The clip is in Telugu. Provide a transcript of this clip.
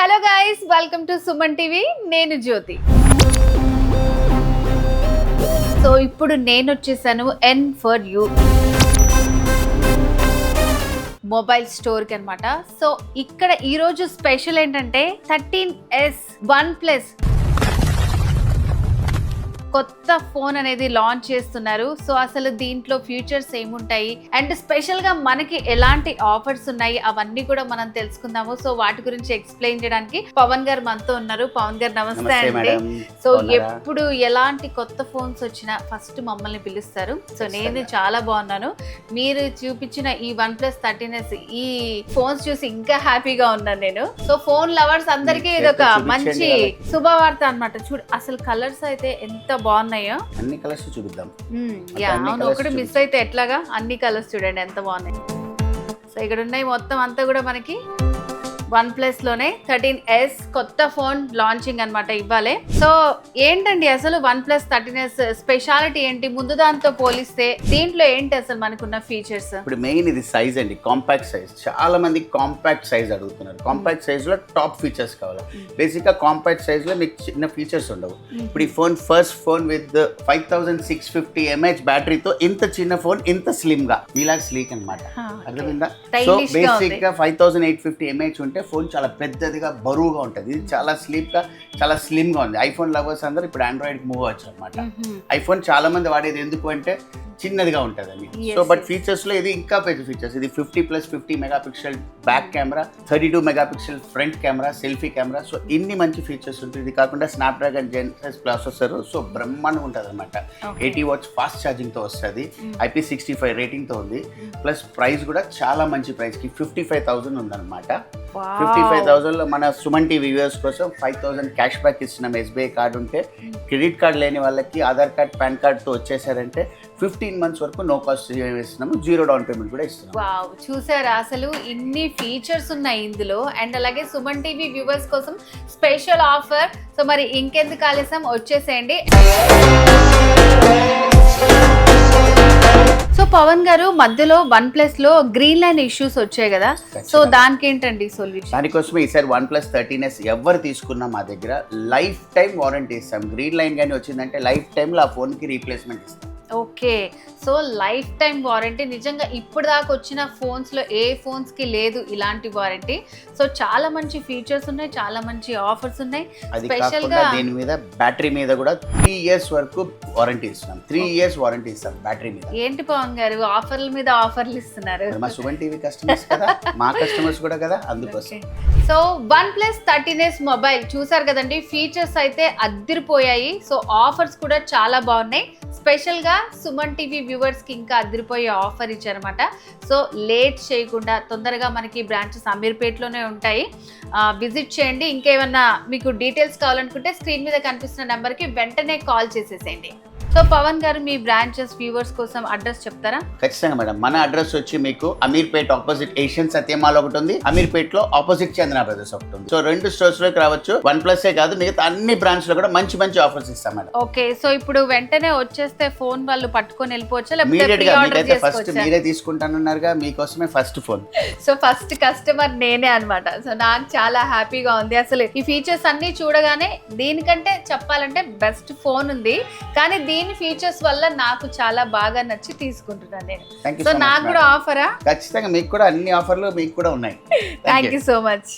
Hello guys, welcome to Suman TV. నేను జ్యోతి. సో ఇప్పుడు నేను వచ్చేసాను N for you mobile store కి అనమాట. సో ఇక్కడ ఈ రోజు స్పెషల్ ఏంటంటే 13S OnePlus కొత్త ఫోన్ అనేది లాంచ్ చేస్తున్నారు. సో అసలు దీంట్లో ఫ్యూచర్స్ ఏముంటాయి అండ్ స్పెషల్ గా మనకి ఎలాంటి ఆఫర్స్ ఉన్నాయి అవన్నీ కూడా మనం తెలుసుకుందాము. సో వాటి గురించి ఎక్స్ప్లెయిన్ చేయడానికి పవన్ గారు మనతో ఉన్నారు. పవన్ గారు నమస్తే అండి. సో ఎప్పుడు ఎలాంటి కొత్త ఫోన్స్ వచ్చినా ఫస్ట్ మమ్మల్ని పిలుస్తారు. సో నేను చాలా బాగున్నాను. మీరు చూపించిన ఈ OnePlus 13S ఈ ఫోన్స్ చూసి ఇంకా హ్యాపీగా ఉన్నాను నేను. సో ఫోన్ లవర్స్ అందరికీ ఇది ఒక మంచి శుభవార్త అన్నమాట. చూడు అసలు కలర్స్ అయితే ఎంత బాగున్నాయో. అన్ని కలర్స్ చూపిద్దాం. అవును, ఒకటి మిస్ అయితే ఎట్లాగా. అన్ని కలర్స్ చూడండి ఎంత బాగున్నాయి. సో ఇక్కడ ఉన్నాయి మొత్తం అంతా కూడా మనకి OnePlus లోనే 13S కొత్త ఫోన్ లాంచింగ్ అన్నమాట ఇవ్వాలి. సో ఏంటండి అసలు OnePlus 13S స్పెషాలిటీ ఏంటి ముందు దాంతో పోలిస్తే? దీంట్లో ఏంటి అసలు మనకున్న ఫీచర్స్? ఇప్పుడు మెయిన్ ఇది సైజ్ అండి, కాంపాక్ట్ సైజ్. చాలా మంది కాంపాక్ట్ సైజ్ అడుగుతున్నారు. కాంపాక్ట్ సైజ్ లో టాప్ ఫీచర్స్ కావాలి. బేసిక్ గా కాంపాక్ట్ సైజ్ లో మీకు చిన్న ఫీచర్స్ ఉండవు. ఇప్పుడు ఈ phone first phone with 5650 mAh బ్యాటరీతో ఇంత చిన్న ఫోన్ ఇంత స్లిమ్ గా మీలాగా స్లీక్ అనమాట. అర్థమైందా? సో బేసిక్ గా 5850 mAh ఉంటే ఫోన్ చాలా పెద్దదిగా బరువుగా ఉంటుంది. ఇది చాలా చాలా స్లిమ్ గా ఉంది. ఐఫోన్ లవర్స్ అందరూ ఇప్పుడు ఆండ్రాయిడ్ మూవ్ అవచ్చు అనమాట. ఐఫోన్ చాలా మంది వాడేది ఎందుకు అంటే చిన్నదిగా ఉంటుందని. సో బట్ ఫీచర్స్ లో ఇది ఇంకా పెద్ద ఫీచర్స్. ఇది 50+50 megapixel back camera, 32 megapixel front camera, selfie camera. So ఇన్ని మంచి ఫీచర్స్ ఉంటుంది. ఇది కాకుండా స్నాప్డ్రాగన్ Gen 5 ప్రాసెసర్. సో బ్రహ్మాండంగా ఉంటుంది అనమాట. 80 watts ఫాస్ట్ ఛార్జింగ్ తో వస్తుంది. IP65 రేటింగ్ తో ఉంది. ప్లస్ ప్రైస్ కూడా చాలా మంచి ప్రైస్ కి 55,000 ఉందన్నమాట. 55,000 లో మన సుమన్ టీవీ వ్యూవర్స్ కోసం 5,000 క్యాష్ బ్యాక్ ఇస్తున్నాం. SBI కార్డు ఉంటే, క్రెడిట్ కార్డు లేని వాళ్ళకి ఆధార్ కార్డ్, పాన్ కార్డ్తో వచ్చేసారంటే 15 months వరకు నో కాస్ట్ ఇస్తున్నాము. 0 డౌన్ పేమెంట్ కూడా ఇస్తున్నాము. వావ్, చూసారా అసలు ఇన్ని ఫీచర్స్ ఉన్నాయి ఇందులో. అండ్ అలాగే సుమన్ టీవీ వ్యూవర్స్ కోసం స్పెషల్ ఆఫర్. సో మరి ఇంకెందుకు ఆలస్యం, వచ్చేసేయండి. సో పవన్ గారు, మధ్యలో OnePlus లో గ్రీన్ లైన్ ఇష్యూస్ వచ్చాయి కదా, సో దానికి ఏంటండి సొల్యూషన్? దానికోసమే ఈసారి OnePlus 13S ఎవరు తీసుకున్నా మా దగ్గర లైఫ్ టైం వారంటీ ఇస్తాం. గ్రీన్ లైన్ కానీ వచ్చిందంటే లైఫ్ టైంలో ఆ ఫోన్కి రీప్లేస్మెంట్ ఇస్తాం. Okay, so life time warranty. నిజంగా ఇప్పుడు దాకా వచ్చిన ఫోన్స్లో ఏ ఫోన్స్కి లేదు ఇలాంటి వారంటీ. సో చాలా మంచి ఫీచర్స్ ఉన్నాయి, చాలా మంచి ఆఫర్స్ ఉన్నాయి. అది కాకుండా దీని మీద బ్యాటరీ మీద కూడా 3 years వరకు వారంటీ ఇస్తున్నాం. 3 years వారంటీ ఇస్తాం బ్యాటరీ మీద. ఏంటి పవన్ గారు ఆఫర్ల మీద ఆఫర్లు ఇస్తున్నారు? మా సుమన్ టీవీ కస్టమర్స్ కదా, మా కస్టమర్స్ కూడా కదా, అందుకోసం. సో OnePlus 13S మొబైల్ చూసారు కదండి, ఫీచర్స్ అయితే అదిరిపోయాయి. సో ఆఫర్స్ కూడా చాలా బాగున్నాయి. స్పెషల్గా సుమన్ టీవీ వ్యూవర్స్కి ఇంకా అదిరిపోయే ఆఫర్ ఇచ్చారనమాట. సో లేట్ చేయకుండా తొందరగా మనకి బ్రాంచెస్ అమీర్పేట్లోనే ఉంటాయి, విజిట్ చేయండి. ఇంకేమన్నా మీకు డీటెయిల్స్ కావాలనుకుంటే స్క్రీన్ మీద కనిపిస్తున్న నెంబర్కి వెంటనే కాల్ చేసేసేయండి. సో పవన్ గారు, మీ బ్రాంచెస్ వ్యూవర్స్ కోసం అడ్రస్ చెప్తారా? ఖచ్చితంగా మేడం. మన అడ్రస్ వచ్చి మీకు అమీర్పేట్ ఆపోజిట్ ఏషియన్ సత్యమాల్ ఒకటి ఉంది, అమీర్పేట్ లో ఆపోజిట్ చందన బ్రదర్స్ ఒకటి ఉంది. సో 2 స్టోర్స్ లోకి రావచ్చు. OnePlus కాదు, మిగతా అన్ని బ్రాంచ్ లో కూడా మంచి మంచి ఆఫర్స్ ఇస్తాం మేడం. ఓకే, సో ఇప్పుడు వెంటనే వచ్చేస్తే ఫోన్ వాళ్ళు పట్టుకొని వెళ్ళిపోవచ్చా, ఇమీడియట్ గా? మీకైతే ఫస్ట్ మీరే తీసుకుంటానన్నారుగా, మీకోసమే first phone. So first customer నేనే అనమాట. సో నాకు చాలా హ్యాపీగా ఉంది. అసలు ఈ ఫీచర్స్ అన్ని చూడగానే దీనికంటే చెప్పాలంటే బెస్ట్ ఫోన్ ఉంది. కానీ దీని ఫీచర్స్ వల్ల నాకు చాలా బాగా నచ్చి తీసుకుంటున్నాను నేను. సో నాకు కూడా ఆఫరా? ఖచ్చితంగా మీకు కూడా అన్ని ఆఫర్లు మీకు కూడా ఉన్నాయి. Thank you so much.